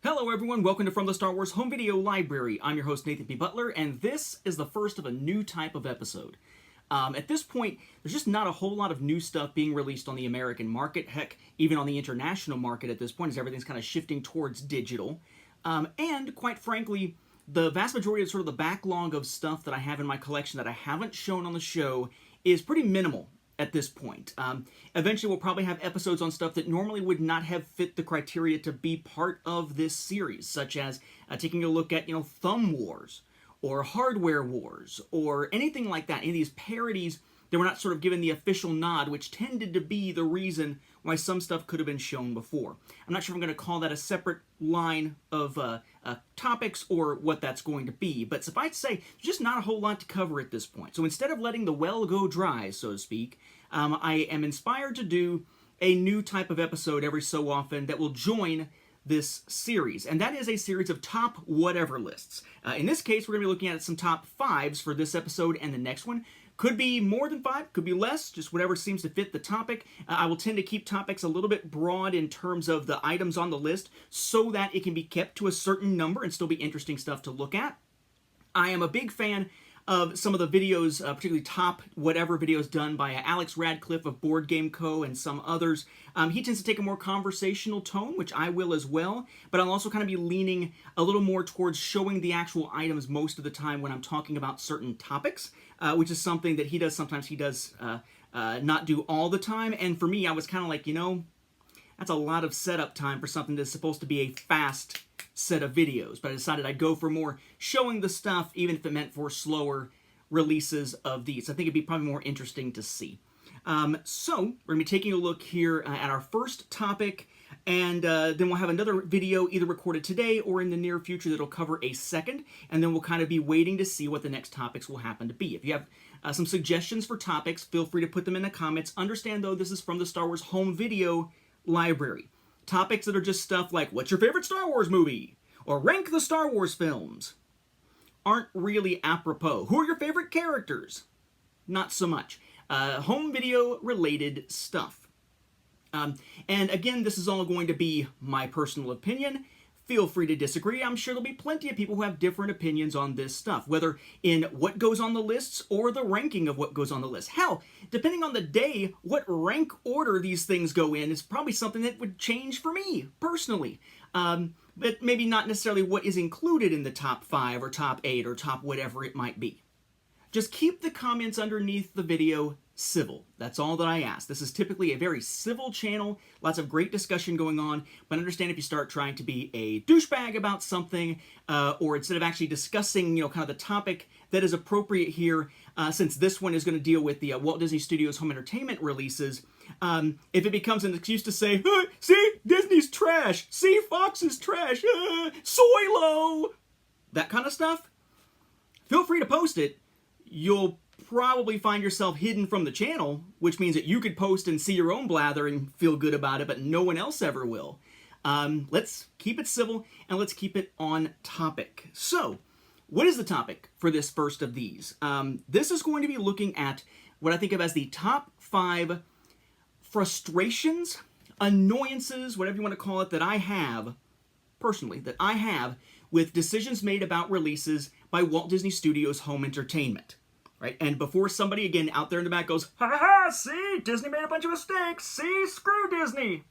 Hello everyone, welcome to From the Star Wars Home Video Library. I'm your host Nathan P. Butler, and this is the first of a new type of episode. At this point, there's just not a whole lot of new stuff being released on the American market, heck, even on the international market at this point, as everything's kind of shifting towards digital. And quite frankly, the vast majority of sort of the backlog of stuff that I have in my collection that I haven't shown on the show is pretty minimal at this point. Eventually we'll probably have episodes on stuff that normally would not have fit the criteria to be part of this series, such as taking a look at, Thumb Wars, or Hardware Wars, or anything like that. Any of these parodies that were not sort of given the official nod, which tended to be the reason why some stuff could have been shown before. I'm not sure if I'm going to call that a separate line of topics or what that's going to be, but suffice to say, there's just not a whole lot to cover at this point. So instead of letting the well go dry, so to speak, I am inspired to do a new type of episode every so often that will join this series, and that is a series of top whatever lists. In this case, we're going to be looking at some top fives for this episode and the next one. Could be more than five, could be less, just whatever seems to fit the topic. I will tend to keep topics a little bit broad in terms of the items on the list so that it can be kept to a certain number and still be interesting stuff to look at. I am a big fan of some of the videos, particularly top whatever videos done by Alex Radcliffe of Board Game Co. and some others. He tends to take a more conversational tone, which I will as well, but I'll also kind of be leaning a little more towards showing the actual items most of the time when I'm talking about certain topics, which is something that he does sometimes. He does not do all the time, and for me, I was kind of like, that's a lot of setup time for something that's supposed to be a fast set of videos, but I decided I'd go for more showing the stuff, even if it meant for slower releases of these. I think it'd be probably more interesting to see. So we're going to be taking a look here at our first topic, and then we'll have another video either recorded today or in the near future that'll cover a second, and then we'll kind of be waiting to see what the next topics will happen to be. If you have some suggestions for topics, feel free to put them in the comments. Understand, though, this is from the Star Wars Home Video Library. Topics that are just stuff like, what's your favorite Star Wars movie? Or rank the Star Wars films. Aren't really apropos. Who are your favorite characters? Not so much. Home video related stuff. And again, this is all going to be my personal opinion. Feel free to disagree. I'm sure there'll be plenty of people who have different opinions on this stuff, whether in what goes on the lists or the ranking of what goes on the list. Hell, depending on the day, what rank order these things go in is probably something that would change for me, personally. But maybe not necessarily what is included in the top 5 or top 8 or top whatever it might be. Just keep the comments underneath the video civil. That's all that I ask. This is typically a very civil channel, lots of great discussion going on, but understand if you start trying to be a douchebag about something, or instead of actually discussing, kind of the topic that is appropriate here, since this one is going to deal with the Walt Disney Studios home entertainment releases, if it becomes an excuse to say, see, Disney's trash, see, Fox is trash, Soilo, that kind of stuff, feel free to post it. You'll probably find yourself hidden from the channel, which means that you could post and see your own blather and feel good about it, but no one else ever will. Let's keep it civil, and let's keep it on topic. So, what is the topic for this first of these? This is going to be looking at what I think of as the top 5 frustrations, annoyances, whatever you want to call it, that I have, personally, with decisions made about releases by Walt Disney Studios Home Entertainment. Right? And before somebody, again, out there in the back goes, ha ha ha, see, Disney made a bunch of mistakes, see, screw Disney.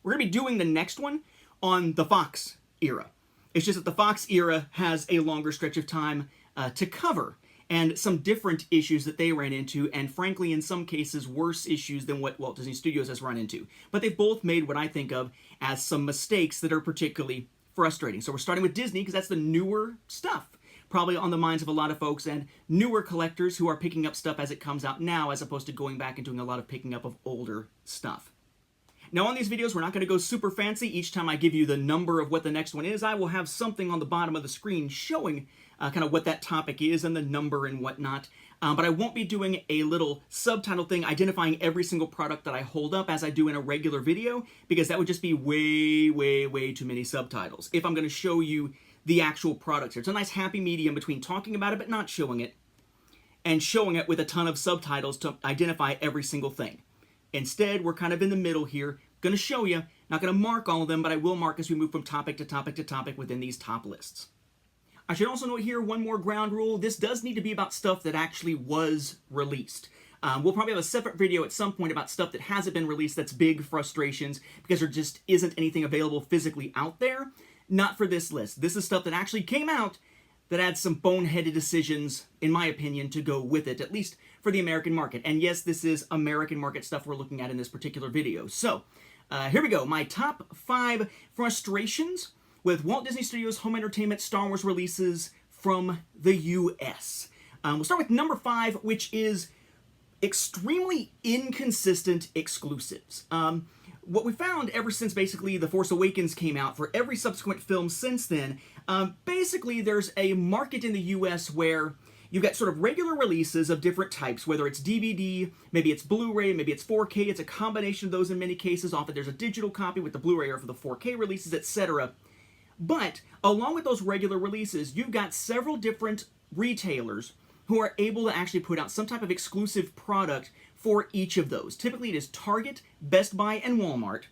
We're going to be doing the next one on the Fox era. It's just that the Fox era has a longer stretch of time to cover, and some different issues that they ran into, and frankly, in some cases, worse issues than what Walt Disney Studios has run into. But they've both made what I think of as some mistakes that are particularly frustrating. So we're starting with Disney, because that's the newer stuff, probably on the minds of a lot of folks, and newer collectors who are picking up stuff as it comes out now, as opposed to going back and doing a lot of picking up of older stuff. Now on these videos, we're not going to go super fancy. Each time I give you the number of what the next one is, I will have something on the bottom of the screen showing kind of what that topic is and the number and whatnot. But I won't be doing a little subtitle thing identifying every single product that I hold up as I do in a regular video, because that would just be way, way, way too many subtitles if I'm going to show you the actual product here. It's a nice happy medium between talking about it but not showing it, and showing it with a ton of subtitles to identify every single thing. Instead, we're kind of in the middle here, Going to show you. Not going to mark all of them, but I will mark as we move from topic to topic to topic within these top lists. I should also note here one more ground rule. This does need to be about stuff that actually was released. We'll probably have a separate video at some point about stuff that hasn't been released that's big frustrations because there just isn't anything available physically out there. Not for this list. This is stuff that actually came out that had some boneheaded decisions, in my opinion, to go with it, at least for the American market. And yes, this is American market stuff we're looking at in this particular video. So, here we go. My top 5 frustrations with Walt Disney Studios Home Entertainment Star Wars releases from the U.S. We'll start with number 5, which is extremely inconsistent exclusives. What we found ever since basically The Force Awakens came out, for every subsequent film since then, basically there's a market in the US where you've got sort of regular releases of different types, whether it's DVD, maybe it's Blu-ray, maybe it's 4K, it's a combination of those in many cases. Often there's a digital copy with the Blu-ray or for the 4K releases, etc. But along with those regular releases, you've got several different retailers who are able to actually put out some type of exclusive product for each of those. Typically it is Target, Best Buy, and Walmart.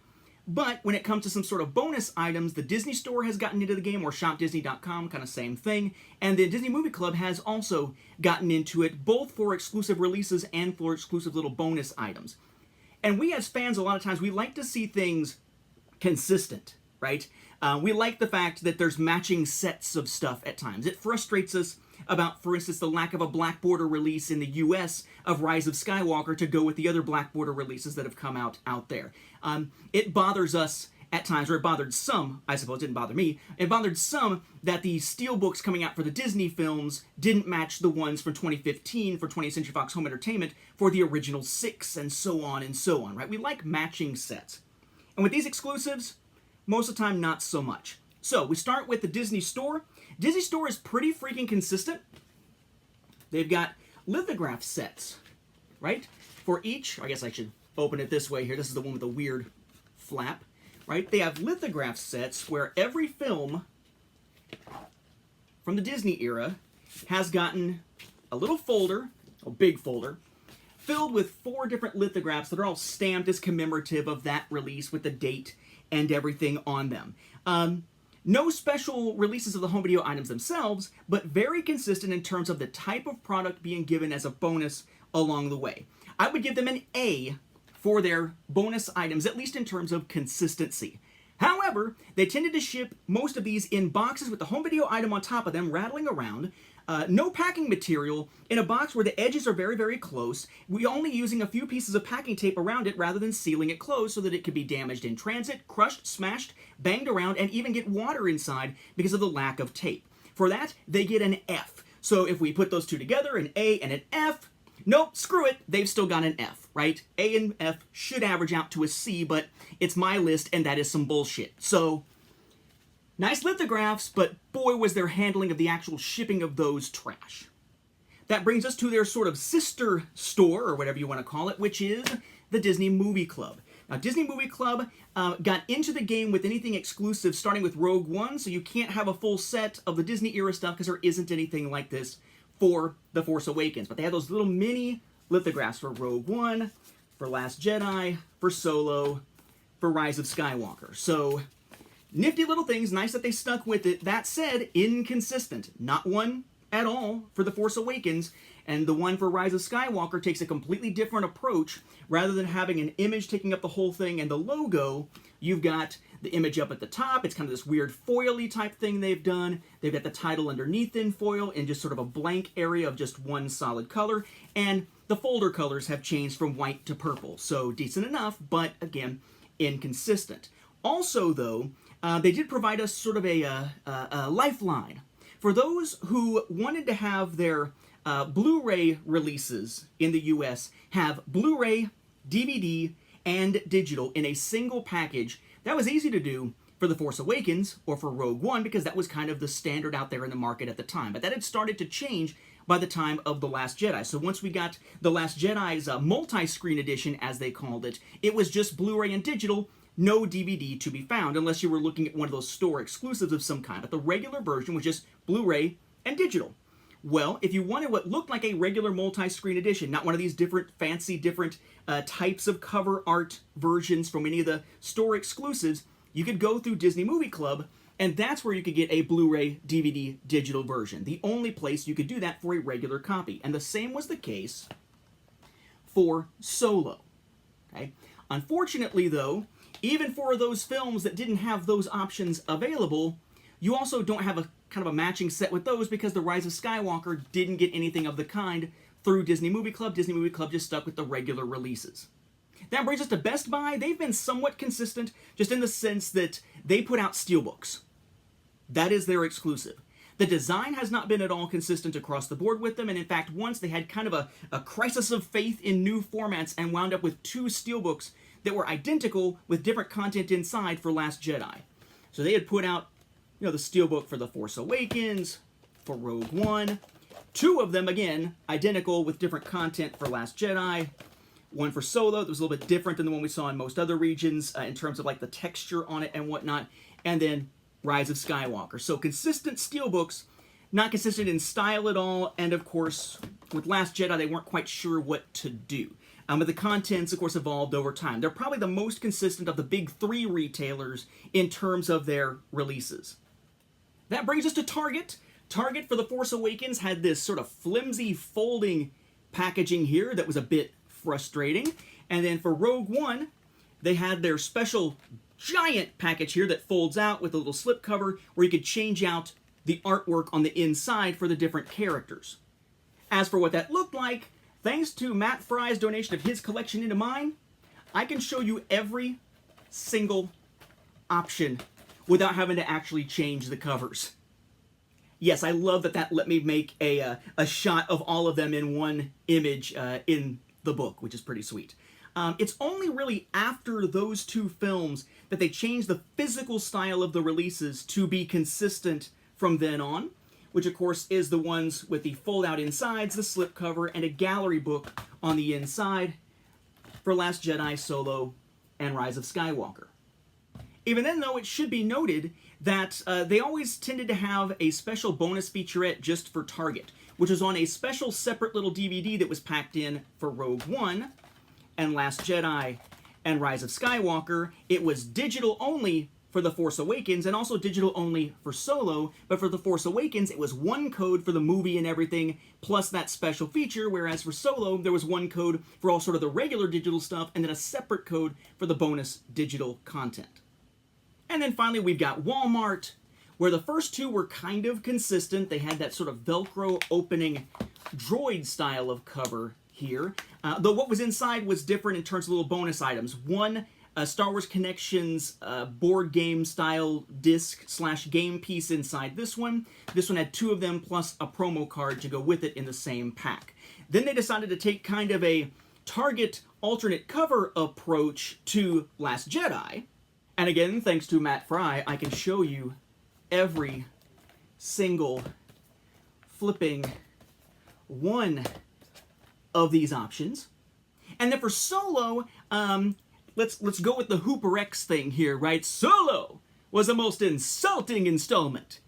But when it comes to some sort of bonus items, the Disney Store has gotten into the game, or shopdisney.com, kind of same thing. And the Disney Movie Club has also gotten into it, both for exclusive releases and for exclusive little bonus items. And we as fans, a lot of times, we like to see things consistent, right? We like the fact that there's matching sets of stuff at times. It frustrates us about, for instance, the lack of a Black Border release in the US of Rise of Skywalker to go with the other Black Border releases that have come out there. It bothers us at times, or it bothered some, I suppose, it didn't bother me, it bothered some that the steelbooks coming out for the Disney films didn't match the ones from 2015 for 20th Century Fox Home Entertainment for the original 6, and so on, right? We like matching sets. And with these exclusives, most of the time, not so much. So, we start with the Disney Store. Disney Store is pretty freaking consistent. They've got lithograph sets, right? For each, I guess I should open it this way here. This is the one with the weird flap, right? They have lithograph sets where every film from the Disney era has gotten a little folder, a big folder, filled with 4 different lithographs that are all stamped as commemorative of that release with the date and everything on them. No special releases of the home video items themselves, but very consistent in terms of the type of product being given as a bonus along the way. I would give them an A for their bonus items, at least in terms of consistency. However, they tended to ship most of these in boxes with the home video item on top of them rattling around. No packing material, in a box where the edges are very, very close. We only using a few pieces of packing tape around it rather than sealing it closed so that it could be damaged in transit, crushed, smashed, banged around, and even get water inside because of the lack of tape. For that, they get an F. So if we put those two together, an A and an F, nope, screw it, they've still got an F, right? A and F should average out to a C, but it's my list and that is some bullshit. So, nice lithographs, but boy was their handling of the actual shipping of those trash. That brings us to their sort of sister store, or whatever you want to call it, which is the Disney Movie Club. Now, Disney Movie Club got into the game with anything exclusive, starting with Rogue One, so you can't have a full set of the Disney era stuff because there isn't anything like this for The Force Awakens. But they had those little mini lithographs for Rogue One, for Last Jedi, for Solo, for Rise of Skywalker. So, nifty little things, nice that they stuck with it. That said, inconsistent. Not one at all for The Force Awakens, and the one for Rise of Skywalker takes a completely different approach. Rather than having an image taking up the whole thing and the logo, you've got the image up at the top. It's kind of this weird foil-y type thing they've done. They've got the title underneath in foil in just sort of a blank area of just one solid color, and the folder colors have changed from white to purple. So decent enough, but again, inconsistent. Also, though, they did provide us sort of a lifeline. For those who wanted to have their Blu-ray releases in the US have Blu-ray, DVD, and digital in a single package, that was easy to do for The Force Awakens or for Rogue One because that was kind of the standard out there in the market at the time. But that had started to change by the time of The Last Jedi. So once we got The Last Jedi's multi-screen edition, as they called it, it was just Blu-ray and digital, no DVD to be found, unless you were looking at one of those store exclusives of some kind. But the regular version was just Blu-ray and digital. Well, if you wanted what looked like a regular multi-screen edition, not one of these different fancy different types of cover art versions from any of the store exclusives, you could go through Disney Movie Club, and that's where you could get a Blu-ray DVD digital version. The only place you could do that for a regular copy. And the same was the case for Solo. Okay? Unfortunately, though, even for those films that didn't have those options available, you also don't have a kind of a matching set with those because The Rise of Skywalker didn't get anything of the kind through Disney Movie Club. Disney Movie Club just stuck with the regular releases. That brings us to Best Buy. They've been somewhat consistent, just in the sense that they put out steelbooks. That is their exclusive. The design has not been at all consistent across the board with them, and in fact, once they had kind of a crisis of faith in new formats and wound up with 2 steelbooks that were identical with different content inside for Last Jedi. So they had put out, the steelbook for The Force Awakens, for Rogue One, 2 of them, again, identical with different content for Last Jedi, one for Solo that was a little bit different than the one we saw in most other regions in terms of like the texture on it and whatnot, and then Rise of Skywalker. So consistent steelbooks, not consistent in style at all, and of course, with Last Jedi, they weren't quite sure what to do. But the contents, of course, evolved over time. They're probably the most consistent of the big 3 retailers in terms of their releases. That brings us to Target. Target for The Force Awakens had this sort of flimsy folding packaging here that was a bit frustrating. And then for Rogue One, they had their special giant package here that folds out with a little slipcover where you could change out the artwork on the inside for the different characters. As for what that looked like, thanks to Matt Fry's donation of his collection into mine, I can show you every single option without having to actually change the covers. Yes, I love that let me make a shot of all of them in one image in the book, which is pretty sweet. It's only really after those 2 films that they changed the physical style of the releases to be consistent from then on, which of course is the ones with the fold-out insides, the slipcover, and a gallery book on the inside for Last Jedi, Solo, and Rise of Skywalker. Even then, though, it should be noted that they always tended to have a special bonus featurette just for Target, which was on a special separate little DVD that was packed in for Rogue One and Last Jedi and Rise of Skywalker. It was digital only for The Force Awakens and also digital only for Solo, but for The Force Awakens, it was 1 code for the movie and everything, plus that special feature, whereas for Solo, there was 1 code for all sort of the regular digital stuff and then a separate code for the bonus digital content. And then finally, we've got Walmart, where the first 2 were kind of consistent. They had that sort of Velcro opening droid style of cover here, though what was inside was different in terms of little bonus items. One, Star Wars Connections board game style disc/game piece inside this one. This one had 2 of them plus a promo card to go with it in the same pack. Then they decided to take kind of a Target alternate cover approach to Last Jedi. And again, thanks to Matt Fry, I can show you every single flipping one of these options. And then for Solo, let's go with the Hooper X thing here, right? Solo was the most insulting installment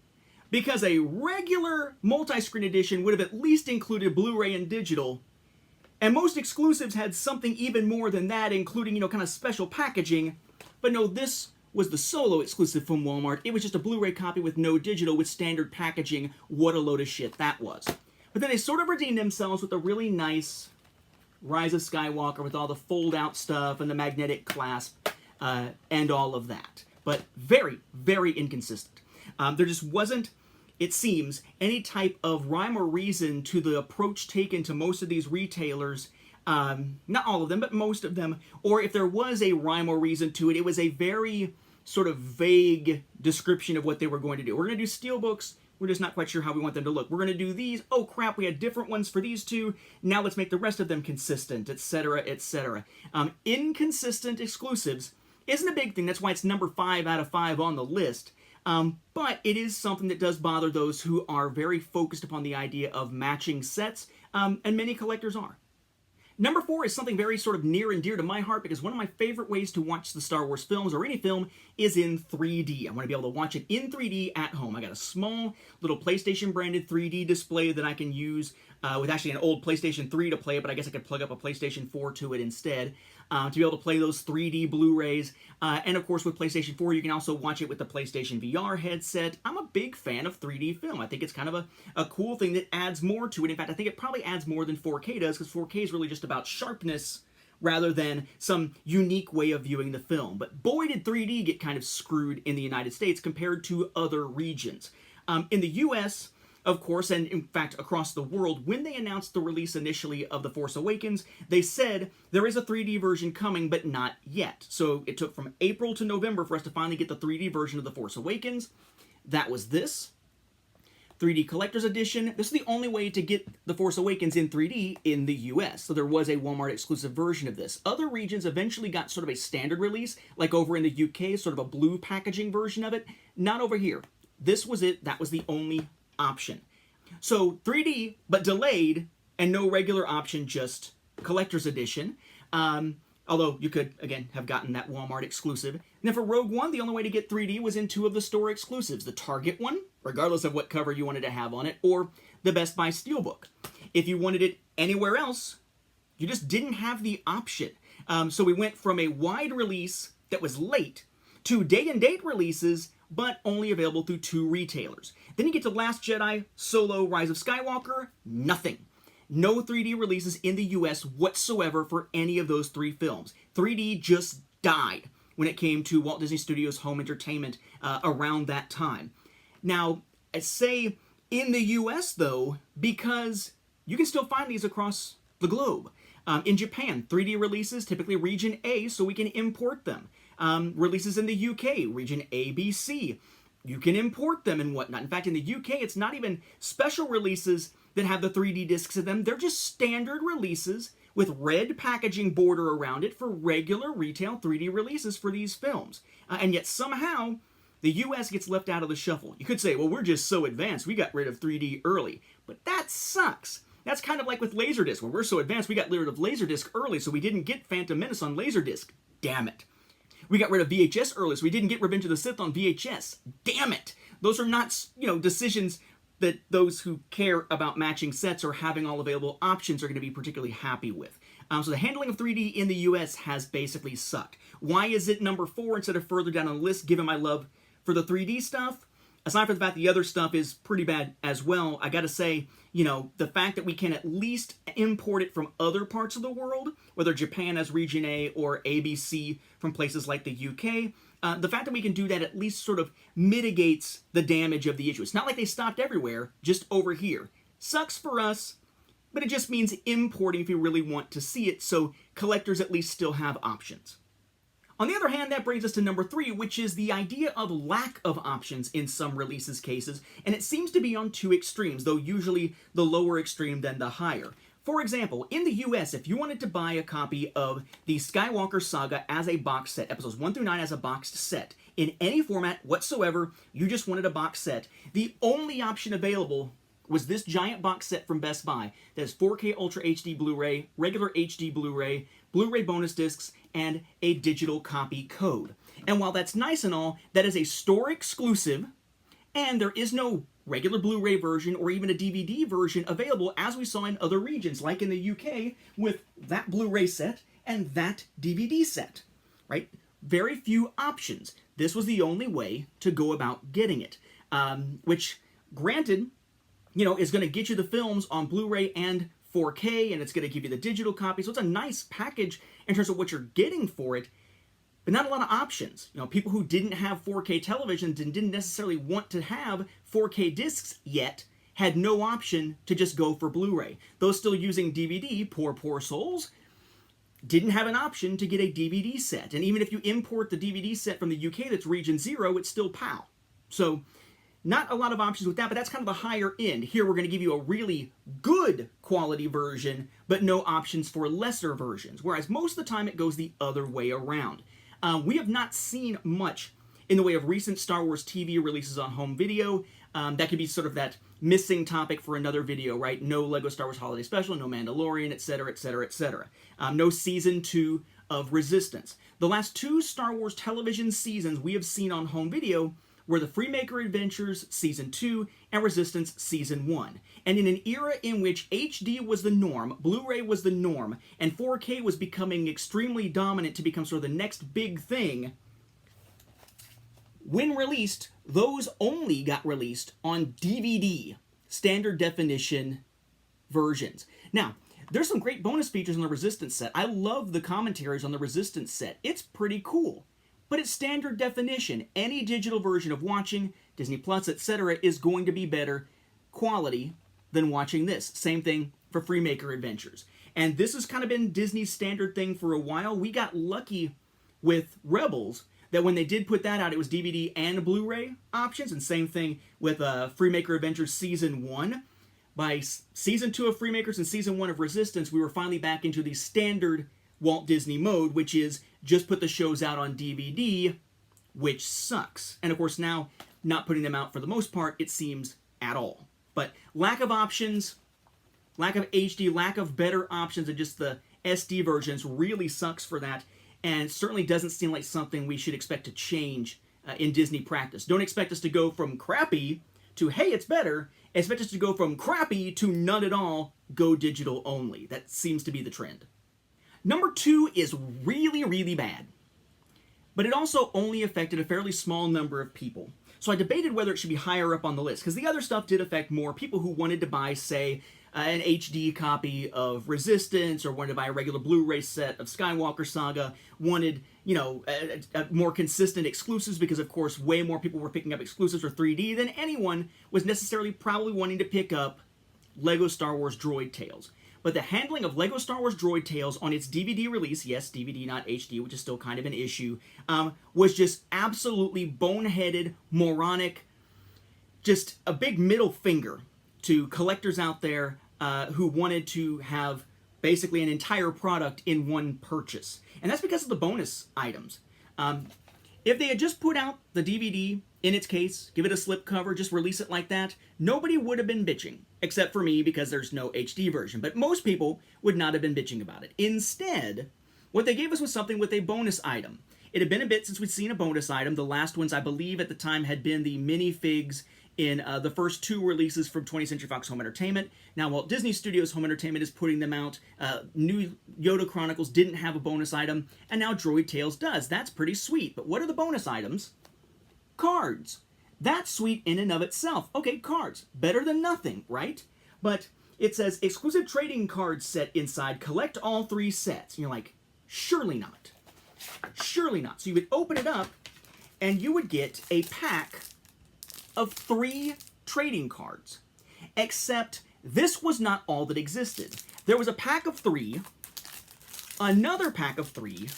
because a regular multi-screen edition would have at least included Blu-ray and digital, and most exclusives had something even more than that, including, kind of special packaging. But no, this was the Solo exclusive from Walmart. It was just a Blu-ray copy with no digital with standard packaging. What a load of shit that was. But then they sort of redeemed themselves with a really nice Rise of Skywalker with all the fold-out stuff and the magnetic clasp and all of that. But very, very inconsistent. There just wasn't, it seems, any type of rhyme or reason to the approach taken to most of these retailers. Not all of them, but most of them. Or if there was a rhyme or reason to it, it was a very sort of vague description of what they were going to do. We're going to do steelbooks. We're just not quite sure how we want them to look. We're going to do these. Oh, crap, we had different ones for these 2. Now let's make the rest of them consistent, etc., etc. Inconsistent exclusives isn't a big thing. That's why it's number 5 out of 5 on the list. But it is something that does bother those who are very focused upon the idea of matching sets, and many collectors are. Number 4 is something very sort of near and dear to my heart because one of my favorite ways to watch the Star Wars films or any film is in 3D. I want to be able to watch it in 3D at home. I got a small little PlayStation branded 3D display that I can use with actually an old PlayStation 3 to play it, but I guess I could plug up a PlayStation 4 to it instead to be able to play those 3D Blu-rays. And of course with PlayStation 4 you can also watch it with the PlayStation VR headset. I'm a big fan of 3D film. I think it's kind of a cool thing that adds more to it. In fact, I think it probably adds more than 4K does because 4K is really just about sharpness rather than some unique way of viewing the film. But boy did 3D get kind of screwed in the United States compared to other regions. In the US, of course, and in fact across the world, when they announced the release initially of The Force Awakens, they said there is a 3D version coming, but not yet. So it took from April to November for us to finally get the 3D version of The Force Awakens. That was this 3D Collector's Edition. This is the only way to get The Force Awakens in 3D in the US, so there was a Walmart exclusive version of this. Other regions eventually got sort of a standard release, like over in the UK, sort of a blue packaging version of it. Not over here. This was it. That was the only option. So 3D, but delayed, and no regular option, just Collector's Edition. Although you could, again, have gotten that Walmart exclusive. And then for Rogue One, the only way to get 3D was in 2 of the store exclusives. The Target one, regardless of what cover you wanted to have on it, or the Best Buy Steelbook. If you wanted it anywhere else, you just didn't have the option. So we went from a wide release that was late to day-and-date releases, but only available through 2 retailers. Then you get to Last Jedi, Solo, Rise of Skywalker, nothing. No 3D releases in the US whatsoever for any of those 3 films. 3D just died when it came to Walt Disney Studios Home Entertainment around that time. Now, I say in the US though, because you can still find these across the globe. In Japan, 3D releases, typically region A, so we can import them. Releases in the UK, region ABC, you can import them and whatnot. In fact, in the UK, it's not even special releases that have the 3D discs in them. They're just standard releases with red packaging border around it for regular retail 3D releases for these films. And yet somehow, the US gets left out of the shuffle. You could say, well, we're just so advanced, we got rid of 3D early. But that sucks. That's kind of like with Laserdisc, where we're so advanced, we got rid of Laserdisc early, so we didn't get Phantom Menace on Laserdisc. Damn it. We got rid of VHS early, so we didn't get Revenge of the Sith on VHS. Damn it! Those are not, decisions that those who care about matching sets or having all available options are going to be particularly happy with. So the handling of 3D in the US has basically sucked. Why is it number 4 instead of further down on the list, given my love for the 3D stuff? Aside from the fact the other stuff is pretty bad as well, I gotta say, the fact that we can at least import it from other parts of the world, whether Japan as Region A or ABC from places like the UK, the fact that we can do that at least sort of mitigates the damage of the issue. It's not like they stopped everywhere, just over here. Sucks for us, but it just means importing if you really want to see it, so collectors at least still have options. On the other hand, that brings us to number 3, which is the idea of lack of options in some releases cases, and it seems to be on 2 extremes, though usually the lower extreme than the higher. For example, in the US, if you wanted to buy a copy of the Skywalker Saga as a box set, episodes 1 through 9 as a boxed set, in any format whatsoever, you just wanted a box set, the only option available was this giant box set from Best Buy that has 4K Ultra HD Blu-ray, regular HD Blu-ray, Blu-ray bonus discs, and a digital copy code. And while that's nice and all, that is a store exclusive, and there is no regular Blu-ray version or even a DVD version available as we saw in other regions, like in the UK with that Blu-ray set and that DVD set, right? Very few options. This was the only way to go about getting it, which, granted, is going to get you the films on Blu-ray and 4K, and it's going to give you the digital copy, so it's a nice package in terms of what you're getting for it, but not a lot of options. People who didn't have 4K televisions and didn't necessarily want to have 4K discs yet had no option to just go for Blu-ray. Those still using DVD, poor souls, didn't have an option to get a DVD set. And even if you import the DVD set from the UK that's region 0, it's still PAL. So not a lot of options with that, but that's kind of the higher end. Here we're going to give you a really good quality version, but no options for lesser versions, whereas most of the time it goes the other way around. We have not seen much in the way of recent Star Wars TV releases on home video. That could be sort of that missing topic for another video, right? No Lego Star Wars Holiday Special, no Mandalorian, etc., etc., etc. No Season 2 of Resistance. The last 2 Star Wars television seasons we have seen on home video were the Freemaker Adventures Season 2 and Resistance Season 1. And in an era in which HD was the norm, Blu-ray was the norm, and 4K was becoming extremely dominant to become sort of the next big thing, when released, those only got released on DVD, standard definition versions. Now, there's some great bonus features on the Resistance set. I love the commentaries on the Resistance set. It's pretty cool. But it's standard definition. Any digital version of watching, Disney Plus, etc. is going to be better quality than watching this. Same thing for Freemaker Adventures. And this has kind of been Disney's standard thing for a while. We got lucky with Rebels that when they did put that out, it was DVD and Blu-ray options, and same thing with Freemaker Adventures Season 1. By Season 2 of Freemakers and Season 1 of Resistance, we were finally back into the standard Walt Disney mode, which is just put the shows out on DVD, which sucks. And of course now, not putting them out for the most part, it seems, at all. But lack of options, lack of HD, lack of better options than just the SD versions really sucks for that, and certainly doesn't seem like something we should expect to change in Disney practice. Don't expect us to go from crappy to, hey, it's better. Expect us to go from crappy to none at all, go digital only. That seems to be the trend. Number 2 is really, really bad. But it also only affected a fairly small number of people. So I debated whether it should be higher up on the list, because the other stuff did affect more people who wanted to buy, say, an HD copy of Resistance, or wanted to buy a regular Blu-ray set of Skywalker Saga, wanted, you know, a more consistent exclusives, because of course way more people were picking up exclusives for 3D than anyone was necessarily probably wanting to pick up Lego Star Wars Droid Tales. But the handling of Lego Star Wars Droid Tales on its DVD release, yes, DVD not HD, which is still kind of an issue, was just absolutely boneheaded, moronic, just a big middle finger to collectors out there who wanted to have basically an entire product in one purchase. And that's because of the bonus items. If they had just put out the DVD in its case, give it a slipcover, just release it like that, nobody would have been bitching, except for me because there's no HD version. But most people would not have been bitching about it. Instead, what they gave us was something with a bonus item. It had been a bit since we'd seen a bonus item. The last ones, I believe, at the time had been the minifigs in the first 2 releases from 20th Century Fox Home Entertainment. Now, Walt Disney Studios Home Entertainment is putting them out. New Yoda Chronicles didn't have a bonus item, and now Droid Tales does. That's pretty sweet. But what are the bonus items? Cards. That's sweet in and of itself. Okay, cards. Better than nothing, right? But it says, exclusive trading card set inside. Collect all 3 sets. And you're like, surely not. Surely not. So you would open it up, and you would get a pack of 3 trading cards. Except this was not all that existed. There was a pack of 3, another pack of 3,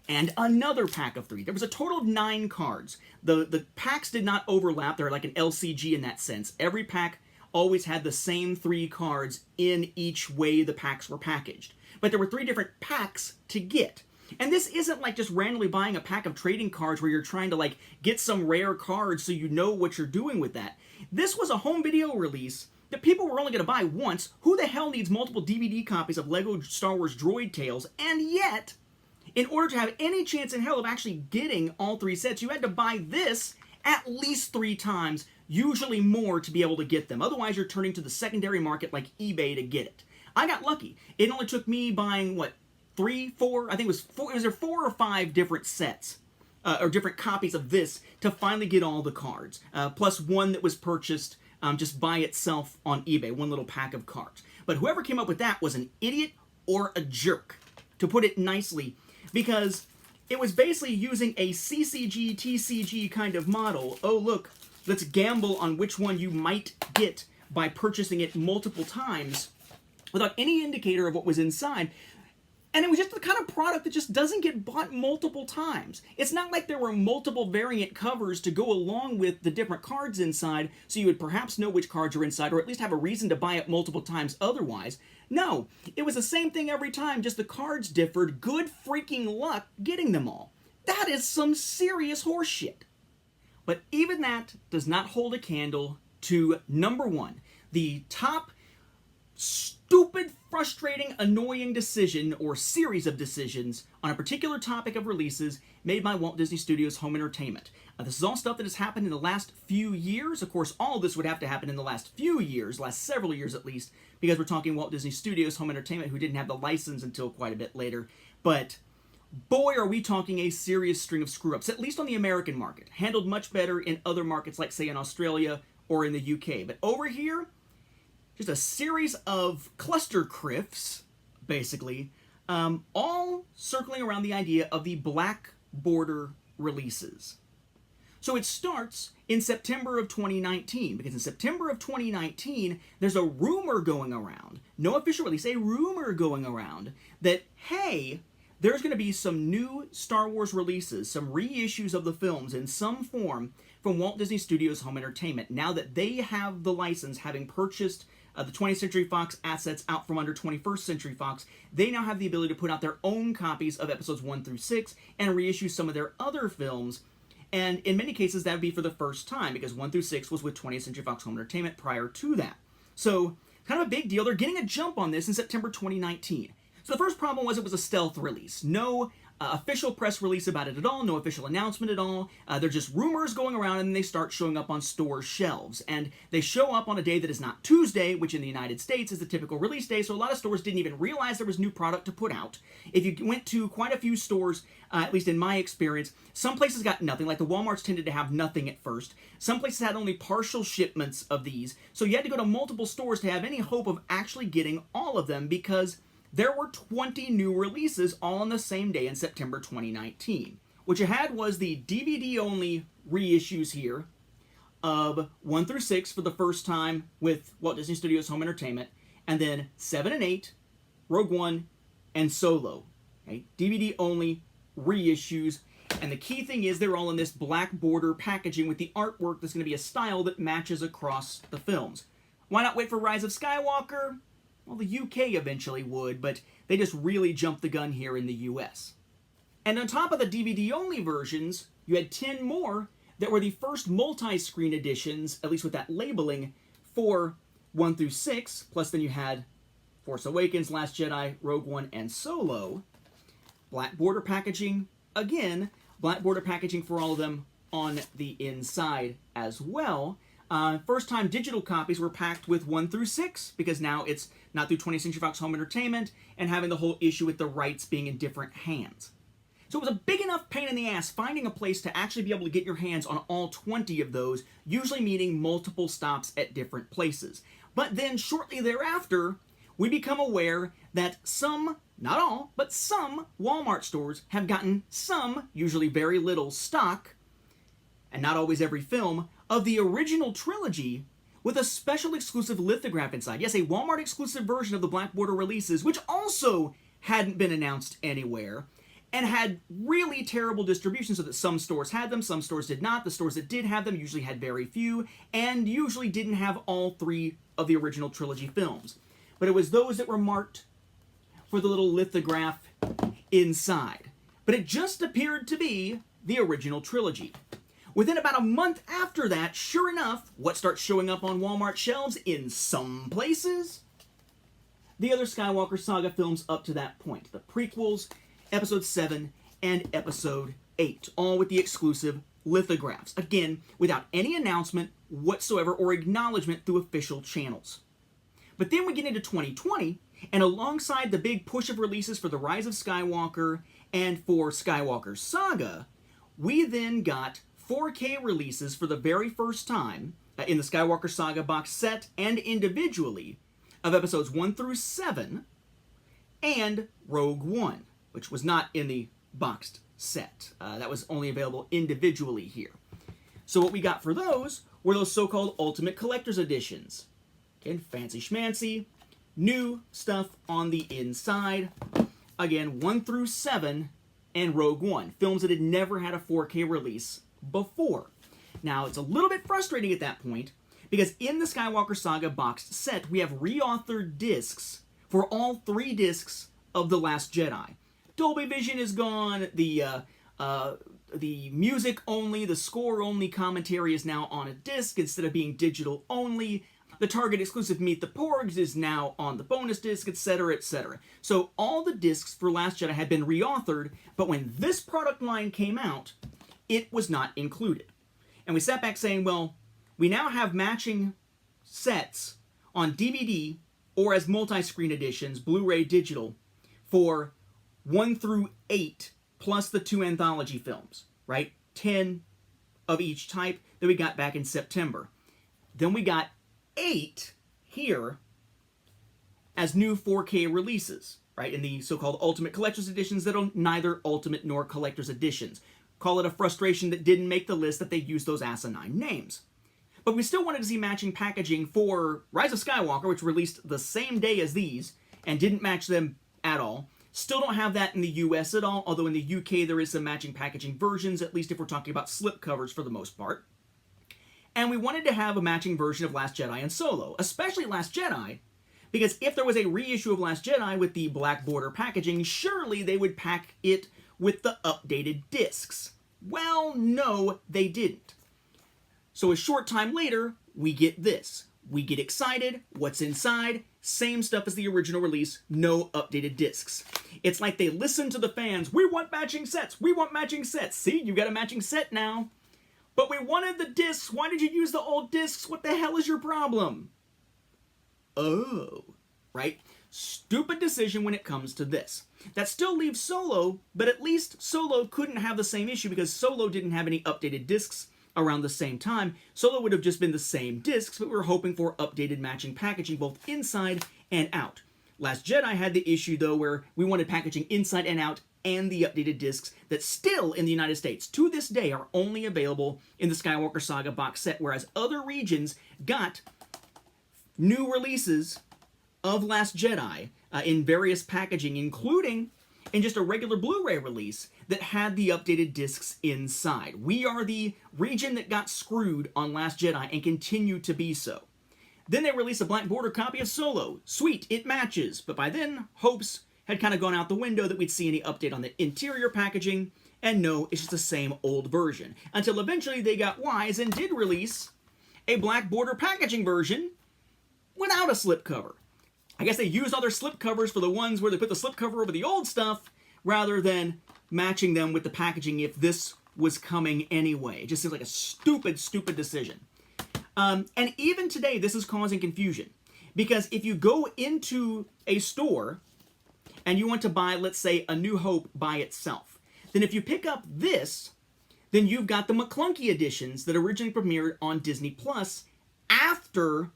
and another pack of 3. There was a total of 9 cards. The packs did not overlap. They're like an LCG in that sense. Every pack always had the same 3 cards in each way the packs were packaged. But there were 3 different packs to get. And this isn't like just randomly buying a pack of trading cards where you're trying to like get some rare cards so you know what you're doing with that. This was a home video release that people were only going to buy once. Who the hell needs multiple DVD copies of Lego Star Wars Droid Tales? And yet, in order to have any chance in hell of actually getting all 3 sets, you had to buy this at least 3 times, usually more, to be able to get them. Otherwise, you're turning to the secondary market like eBay to get it. I got lucky. It only took me buying, what, 3, 4, I think it was 4, it was 4 or 5 different sets, or different copies of this to finally get all the cards, plus one that was purchased just by itself on eBay, one little pack of cards. But whoever came up with that was an idiot or a jerk, to put it nicely, because it was basically using a CCG, TCG kind of model. Oh, look, let's gamble on which one you might get by purchasing it multiple times without any indicator of what was inside. And it was just the kind of product that just doesn't get bought multiple times. It's not like there were multiple variant covers to go along with the different cards inside, so you would perhaps know which cards are inside, or at least have a reason to buy it multiple times otherwise. No, it was the same thing every time, just the cards differed. Good freaking luck getting them all. That is some serious horseshit. But even that does not hold a candle to number one, the top stupid, frustrating, annoying decision or series of decisions on a particular topic of releases made by Walt Disney Studios Home Entertainment. This is all stuff that has happened in the last few years. Of course, all of this would have to happen in the last few years, last several years at least, because we're talking Walt Disney Studios Home Entertainment, who didn't have the license until quite a bit later. But boy, are we talking a serious string of screw-ups, at least on the American market. Handled much better in other markets like, say, in Australia or in the UK. But over here, just a series of cluster criffs, basically, all circling around the idea of the black border releases. So it starts in September of 2019, because in September of 2019, there's a rumor going around, no official release, a rumor going around, that, hey, there's going to be some new Star Wars releases, some reissues of the films in some form from Walt Disney Studios Home Entertainment, now that they have the license, having purchased the 20th Century Fox assets out from under 21st Century Fox. They now have the ability to put out their own copies of episodes 1 through 6 and reissue some of their other films. And in many cases, that would be for the first time, because 1 through 6 was with 20th Century Fox Home Entertainment prior to that. So, kind of a big deal. They're getting a jump on this in September 2019. So the first problem was it was a stealth release. No official press release about it at all, no official announcement at all. They're just rumors going around, and they start showing up on store shelves. And they show up on a day that is not Tuesday, which in the United States is the typical release day, so a lot of stores didn't even realize there was new product to put out. If you went to quite a few stores, at least in my experience, some places got nothing, like the Walmarts tended to have nothing at first. Some places had only partial shipments of these, so you had to go to multiple stores to have any hope of actually getting all of them, because there were 20 new releases all on the same day in September 2019. What you had was the DVD-only reissues here of 1 through 6 for the first time with Walt Disney Studios Home Entertainment, and then 7 and 8, Rogue One, and Solo. Okay? DVD-only reissues, and the key thing is they're all in this black border packaging with the artwork that's going to be a style that matches across the films. Why not wait for Rise of Skywalker? Well, the UK eventually would, but they just really jumped the gun here in the US. And on top of the DVD-only versions, you had 10 more that were the first multi-screen editions, at least with that labeling, for 1 through 6, plus then you had Force Awakens, Last Jedi, Rogue One, and Solo. Black border packaging, again, black border packaging for all of them on the inside as well. First-time digital copies were packed with 1 through 6, because now it's not through 20th Century Fox Home Entertainment, and having the whole issue with the rights being in different hands. So it was a big enough pain in the ass finding a place to actually be able to get your hands on all 20 of those, usually meaning multiple stops at different places. But then shortly thereafter, we become aware that some, not all, but some Walmart stores have gotten some, usually very little, stock, and not always every film, of the original trilogy with a special exclusive lithograph inside. Yes, a Walmart exclusive version of the Black Border releases, which also hadn't been announced anywhere, and had really terrible distribution, so that some stores had them, some stores did not. The stores that did have them usually had very few, and usually didn't have all 3 of the original trilogy films. But it was those that were marked for the little lithograph inside. But it just appeared to be the original trilogy. Within about a month after that, sure enough, what starts showing up on Walmart shelves in some places? The other Skywalker Saga films up to that point. The prequels, Episode 7, and Episode 8. All with the exclusive lithographs. Again, without any announcement whatsoever or acknowledgement through official channels. But then we get into 2020, and alongside the big push of releases for The Rise of Skywalker and for Skywalker Saga, we then got 4K releases for the very first time in the Skywalker Saga box set and individually of episodes 1 through 7 and Rogue One, which was not in the boxed set. That was only available individually here. So what we got for those were those so-called Ultimate Collector's Editions. Again, fancy schmancy, new stuff on the inside. Again, 1 through 7 and Rogue One, films that had never had a 4K release before. Now, it's a little bit frustrating at that point, because in the Skywalker Saga boxed set, we have reauthored discs for all 3 discs of The Last Jedi. Dolby Vision is gone, the the music only, the score only commentary is now on a disc instead of being digital only. The Target exclusive Meet the Porgs is now on the bonus disc, etc., etc. So all the discs for Last Jedi had been reauthored, but when this product line came out, it was not included. And we sat back saying, well, we now have matching sets on DVD or as multi-screen editions, Blu-ray digital, for 1 through 8, plus the 2 anthology films, right? 10 of each type that we got back in September. Then we got 8 here as new 4K releases, right? In the so-called Ultimate Collector's Editions that are neither Ultimate nor Collector's Editions. Call it a frustration that didn't make the list that they used those asinine names. But we still wanted to see matching packaging for Rise of Skywalker, which released the same day as these, and didn't match them at all. Still don't have that in the US at all, although in the UK there is some matching packaging versions, at least if we're talking about slipcovers for the most part. And we wanted to have a matching version of Last Jedi and Solo, especially Last Jedi, because if there was a reissue of Last Jedi with the black border packaging, surely they would pack it with the updated discs. Well, no, they didn't. So a short time later, we get this. We get excited, what's inside, same stuff as the original release, no updated discs. It's like they listened to the fans, we want matching sets, we want matching sets. See, you got a matching set now. But we wanted the discs. Why did you use the old discs? What the hell is your problem? Oh, right? Stupid decision when it comes to this. That still leaves Solo, but at least Solo couldn't have the same issue because Solo didn't have any updated discs around the same time. Solo would have just been the same discs, but we were hoping for updated matching packaging both inside and out. Last Jedi had the issue, though, where we wanted packaging inside and out and the updated discs that still in the United States to this day are only available in the Skywalker Saga box set, whereas other regions got new releases of Last Jedi in various packaging, including in just a regular Blu-ray release that had the updated discs inside. We are the region that got screwed on Last Jedi and continue to be so. Then they released a black border copy of Solo. Sweet, it matches, but by then, hopes had kind of gone out the window that we'd see any update on the interior packaging, and no, it's just the same old version. Until eventually they got wise and did release a black border packaging version without a slipcover. I guess they used all their slipcovers for the ones where they put the slipcover over the old stuff, rather than matching them with the packaging if this was coming anyway. It just seems like a stupid, stupid decision. And even today, this is causing confusion. Because if you go into a store and you want to buy, let's say, A New Hope by itself, then if you pick up this, then you've got the McClunky editions that originally premiered on Disney Plus after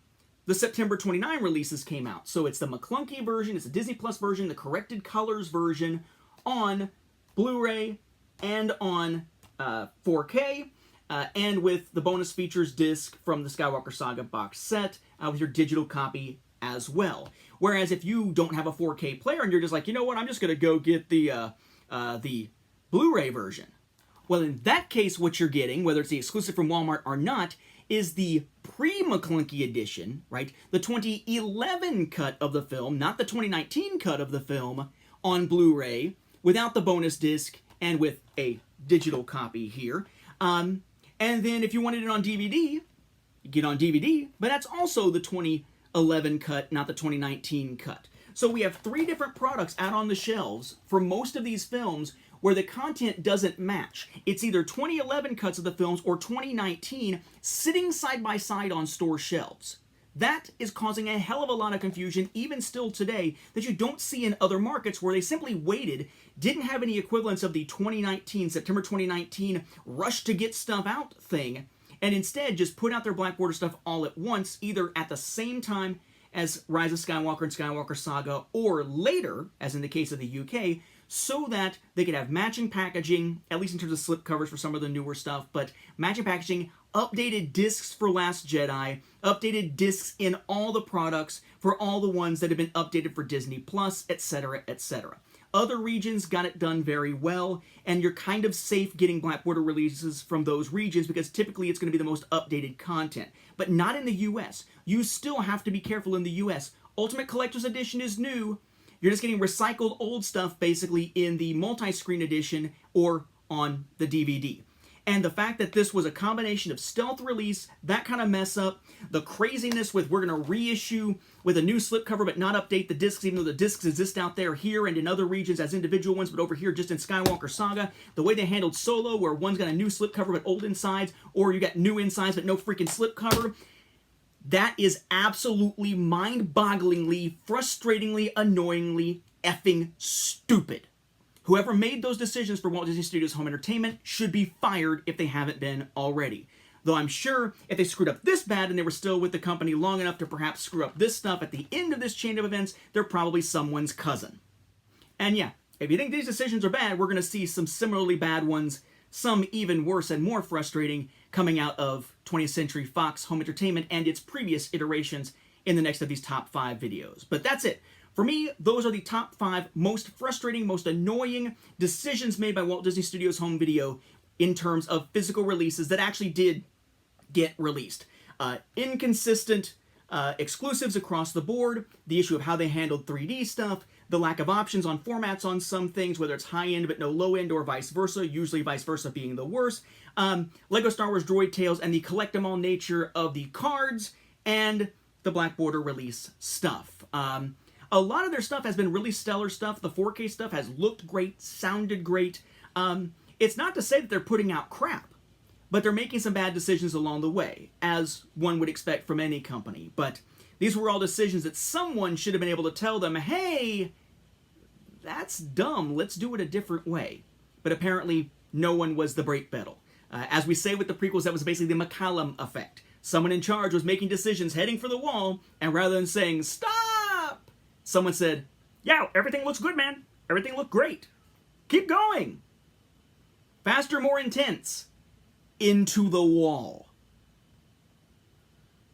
the September 29 releases came out. So it's the McClunky version, it's the Disney Plus version, the corrected colors version on Blu-ray and on 4K, and with the bonus features disc from the Skywalker Saga box set with your digital copy as well. Whereas if you don't have a 4K player and you're just like, you know what, I'm just going to go get the Blu-ray version. Well, in that case, what you're getting, whether it's the exclusive from Walmart or not, is the pre-McClunky edition, right? The 2011 cut of the film, not the 2019 cut of the film, on Blu-ray, without the bonus disc and with a digital copy here. And then if you wanted it on DVD, you get on DVD, but that's also the 2011 cut, not the 2019 cut. So we have 3 different products out on the shelves for most of these films where the content doesn't match. It's either 2011 cuts of the films or 2019 sitting side by side on store shelves. That is causing a hell of a lot of confusion, even still today, that you don't see in other markets where they simply waited, didn't have any equivalents of the September 2019 rush to get stuff out thing, and instead just put out their Black Border stuff all at once, either at the same time as Rise of Skywalker and Skywalker Saga, or later, as in the case of the UK, so that they could have matching packaging, at least in terms of slipcovers for some of the newer stuff, but matching packaging, updated discs for Last Jedi, updated discs in all the products for all the ones that have been updated for Disney Plus, etc., etc. Other regions got it done very well, and you're kind of safe getting Black Border releases from those regions because typically it's going to be the most updated content. But not in the US. You still have to be careful in the US. Ultimate Collector's Edition is new. You're just getting recycled old stuff basically in the multi-screen edition or on the DVD. And the fact that this was a combination of stealth release, that kind of mess up, the craziness with we're going to reissue with a new slipcover but not update the discs, even though the discs exist out there here and in other regions as individual ones, but over here just in Skywalker Saga. The way they handled Solo, where one's got a new slipcover but old insides, or you got new insides but no freaking slipcover. That is absolutely mind-bogglingly, frustratingly, annoyingly effing stupid. Whoever made those decisions for Walt Disney Studios Home Entertainment should be fired if they haven't been already. Though I'm sure if they screwed up this bad and they were still with the company long enough to perhaps screw up this stuff at the end of this chain of events, they're probably someone's cousin. And yeah, if you think these decisions are bad, we're going to see some similarly bad ones, some even worse and more frustrating, coming out of 20th Century Fox Home Entertainment and its previous iterations in the next of these top 5 videos. But that's it. For me, those are the top 5 most frustrating, most annoying decisions made by Walt Disney Studios Home Video in terms of physical releases that actually did get released. Inconsistent exclusives across the board, the issue of how they handled 3D stuff, the lack of options on formats on some things, whether it's high-end but no low-end or vice versa, usually vice versa being the worst, LEGO Star Wars Droid Tales and the collect-em-all nature of the cards, and the Black Border release stuff. A lot of their stuff has been really stellar stuff. The 4K stuff has looked great, sounded great. It's not to say that they're putting out crap, but they're making some bad decisions along the way, as one would expect from any company. But these were all decisions that someone should have been able to tell them, hey, that's dumb, let's do it a different way. But apparently, no one was the brake pedal. As we say with the prequels, that was basically the McCallum effect. Someone in charge was making decisions heading for the wall, and rather than saying, stop, someone said, yeah, everything looks good, man. Everything looked great. Keep going. Faster, more intense. Into the wall.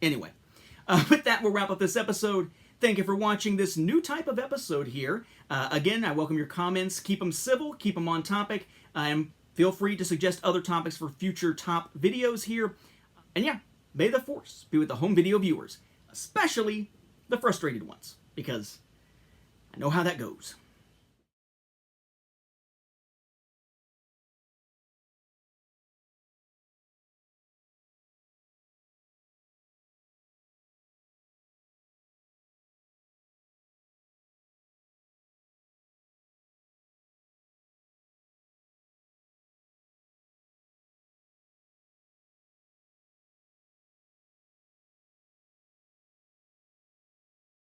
Anyway, with that, we'll wrap up this episode. Thank you for watching this new type of episode here. Again, I welcome your comments. Keep them civil, keep them on topic, and feel free to suggest other topics for future top videos here. And yeah, may the Force be with the home video viewers, especially the frustrated ones, because I know how that goes.